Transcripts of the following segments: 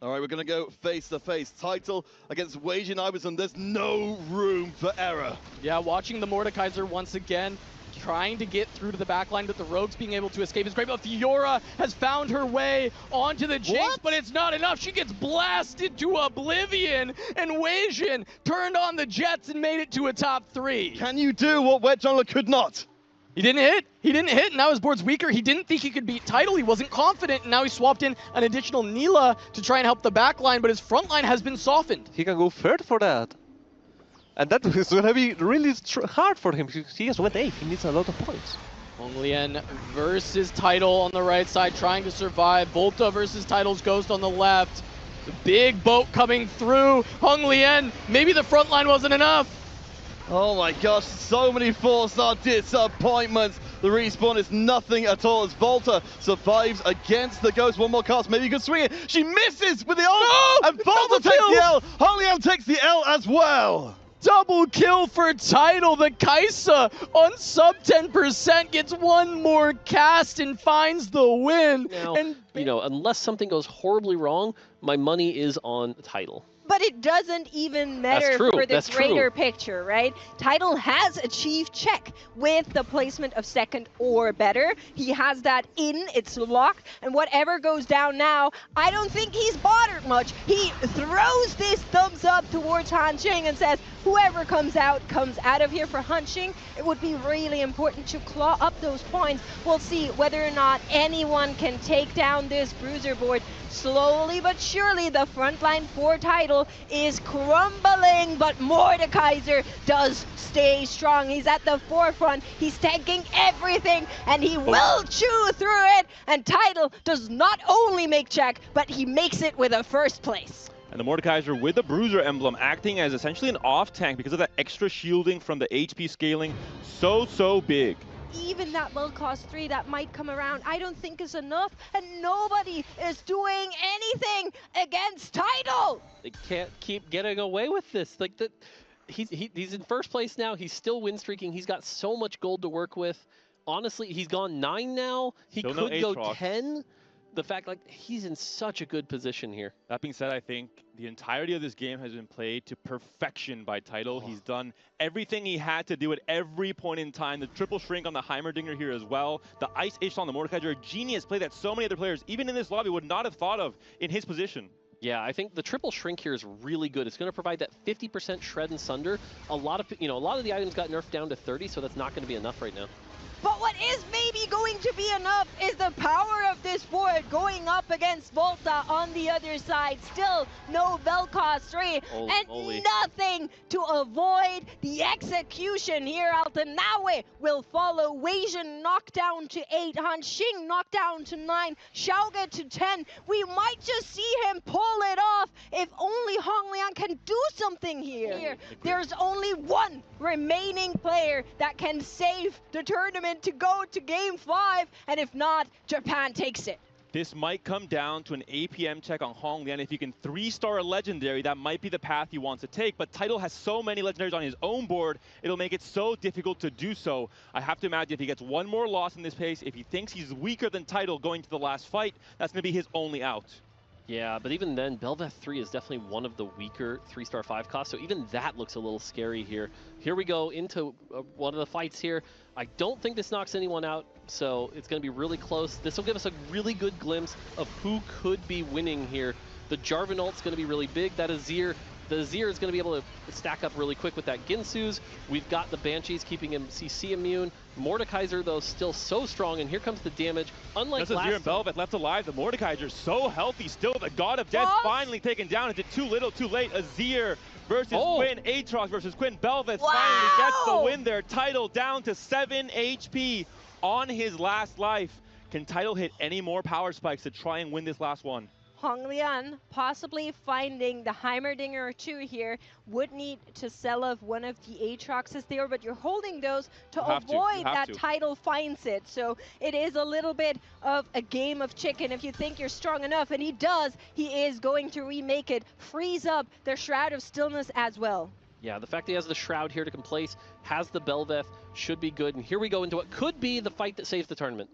All right, we're going to go face-to-face. Title against Weijin Iverson. There's no room for error. Yeah, watching the Mordekaiser once again, trying to get through to the backline, but the Rogues being able to escape is great. But Fiora has found her way onto the Jinx, but it's not enough. She gets blasted to oblivion, and Weijin turned on the Jets and made it to a top 3. Can you do what Wet Jungler could not? He didn't hit. He didn't hit. Now his board's weaker. He didn't think he could beat Tidal. He wasn't confident. And now he swapped in an additional Nila to try and help the backline, but his front line has been softened. He can go third for that. And that is going to be really hard for him. He has went 8. He needs a lot of points. Honglian versus Tidal on the right side, trying to survive. Volta versus Tidal's Ghost on the left. The big boat coming through. Honglian, maybe the front line wasn't enough. Oh my gosh, so many 4-star disappointments. The respawn is nothing at all as Volta survives against the Ghost. One more cast, maybe you could swing it. She misses with the ult, no! And Volta takes the L. Honglian takes the L as well. Double kill for Tidal. The Kaisa on sub 10% gets one more cast and finds the win. Now, and you know, unless something goes horribly wrong, my money is on Tidal. But it doesn't even matter for the greater picture, right? Tidal has achieved check with the placement of second or better. He has that in, it's locked, and whatever goes down now, I don't think he's bothered much. He throws this thumbs up towards Hanxing and says, whoever comes out of here for Hanxing. It would be really important to claw up those points. We'll see whether or not anyone can take down this bruiser board. Slowly but surely, the front line for Tidal is crumbling, but Mordekaiser does stay strong. He's at the forefront. He's tanking everything, and he will chew through it. And Tidal does not only make check, but he makes it with a first place. And the Mordekaiser with the Bruiser emblem acting as essentially an off tank because of that extra shielding from the HP scaling. So big. Even that low cost 3 that might come around, I don't think is enough, and nobody is doing anything against Tidal. They can't keep getting away with this. Like he's in first place now. He's still win streaking. He's got so much gold to work with. Honestly, he's gone 9 now. He Still could no go 10. The fact, like, he's in such a good position here. That being said, I think the entirety of this game has been played to perfection by Tidal. He's done everything he had to do at every point in time. The triple shrink on the Heimerdinger here as well. The Ice H on the Mordekaiser, a genius play that so many other players, even in this lobby, would not have thought of in his position. Yeah, I think the triple shrink here is really good. It's going to provide that 50% shred and sunder. A lot of the items got nerfed down to 30, so that's not going to be enough right now. But what is maybe going to be enough is the power of this board going up against Volta on the other side. Still no Vel'Koz 3 and nothing to avoid the execution here. Altanawe will follow. Weijin knocked down to 8. Hanxing knocked down to 9. Xiaoge to 10. We might just see him pull it off if only Honglian can do something here. There's only one remaining player that can save the tournament to go to game 5, and if not, Japan takes it. This might come down to an APM check on Honglian. If you can 3-star a legendary, that might be the path he wants to take, but Tidal has so many legendaries on his own board, it'll make it so difficult to do so. I have to imagine if he gets one more loss in this pace, if he thinks he's weaker than Tidal going to the last fight, that's going to be his only out. Yeah, but even then, Bel'Veth 3 is definitely one of the weaker 3-star 5 costs, so even that looks a little scary here. Here we go into one of the fights here. I don't think this knocks anyone out, so it's going to be really close. This will give us a really good glimpse of who could be winning here. The Jarvan ult's going to be really big. That Azir, the Azir is going to be able to stack up really quick with that Ginsu's. We've got the Banshees keeping him CC immune. Mordekaiser, though, still so strong, and here comes the damage. Unlike last Azir and Bel'Veth left alive, the Mordekaiser so healthy still. The God of Death finally taken down. Is it too little, too late? Azir versus Quinn, Aatrox versus Quinn. Bel'Veth finally gets the win there. Tidal down to 7 HP on his last life. Can Tidal hit any more power spikes to try and win this last one? Honglian possibly finding the Heimerdinger or 2 here would need to sell off one of the Aatroxes there, but you're holding those to avoid that Tidal finds it. So it is a little bit of a game of chicken. If you think you're strong enough, and he does, he is going to remake it, freeze up the Shroud of Stillness as well. Yeah, the fact that he has the Shroud here to place, has the Bel'Veth, should be good. And here we go into what could be the fight that saves the tournament.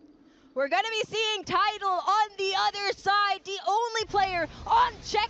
We're going to be seeing Tidal on the other side, the only player on checkmate.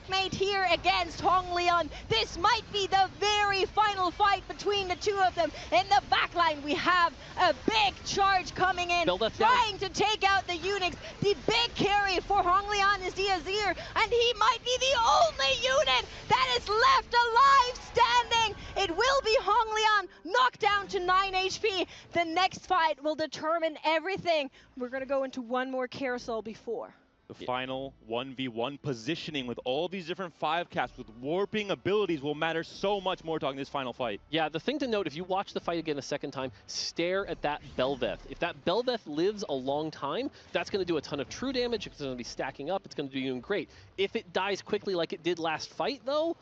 against Honglian. This might be the very final fight between the two of them. In the backline, we have a big charge coming in, trying to take out the Unix. The big carry for Honglian is the Azir, and he might be the only unit that is left alive standing. It will be Honglian, knocked down to 9 HP. The next fight will determine everything. We're going to go into one more carousel before. The final 1v1 positioning with all these different 5 casts with warping abilities will matter so much more talking this final fight. Yeah, the thing to note, if you watch the fight again a second time, stare at that Bel'Veth. If that Bel'Veth lives a long time, that's going to do a ton of true damage. It's going to be stacking up. It's going to do doing great. If it dies quickly like it did last fight, though,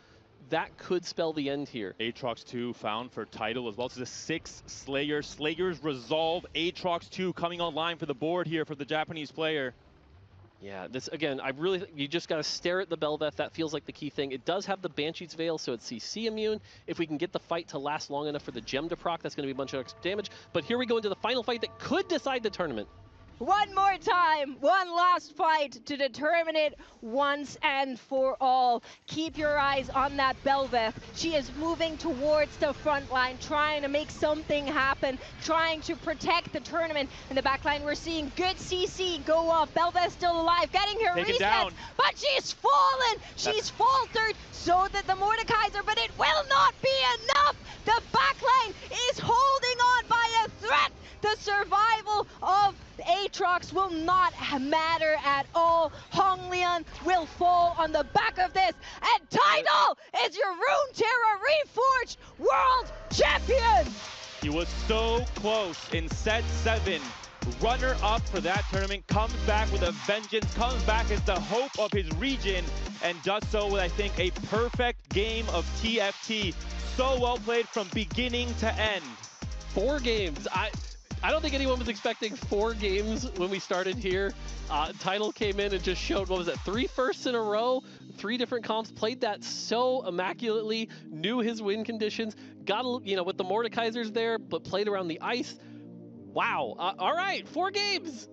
that could spell the end here. Aatrox 2 found for title as well. This is a 6 Slayer. Slayer's Resolve. Aatrox 2 coming online for the board here for the Japanese player. Yeah, this again, I really think you just got to stare at the Bel'Veth. That feels like the key thing. It does have the Banshee's Veil, so it's CC immune. If we can get the fight to last long enough for the gem to proc, that's going to be a bunch of extra damage. But here we go into the final fight that could decide the tournament. One more time, one last fight to determine it once and for all. Keep your eyes on that Bel'Veth. She is moving towards the front line, trying to make something happen, trying to protect the tournament. In the back line, we're seeing good CC go off. Bel'Veth still alive, getting her resets, but she's fallen. She's faltered, so that the Mordekaiser, but it will not be enough. The back line is holding on by a thread. The survival of Aatrox will not matter at all. Honglian will fall on the back of this, and Tidal is your Runeterra Reforged World Champion! He was so close in set 7. Runner-up for that tournament, comes back with a vengeance, comes back as the hope of his region, and does so with, I think, a perfect game of TFT. So well played from beginning to end. 4 games. I don't think anyone was expecting 4 games when we started here. Tidal came in and just showed, what was it, 3 firsts in a row, 3 different comps, played that so immaculately, knew his win conditions, got, with the Mordekaisers there, but played around the ice. Wow. All right, 4 games.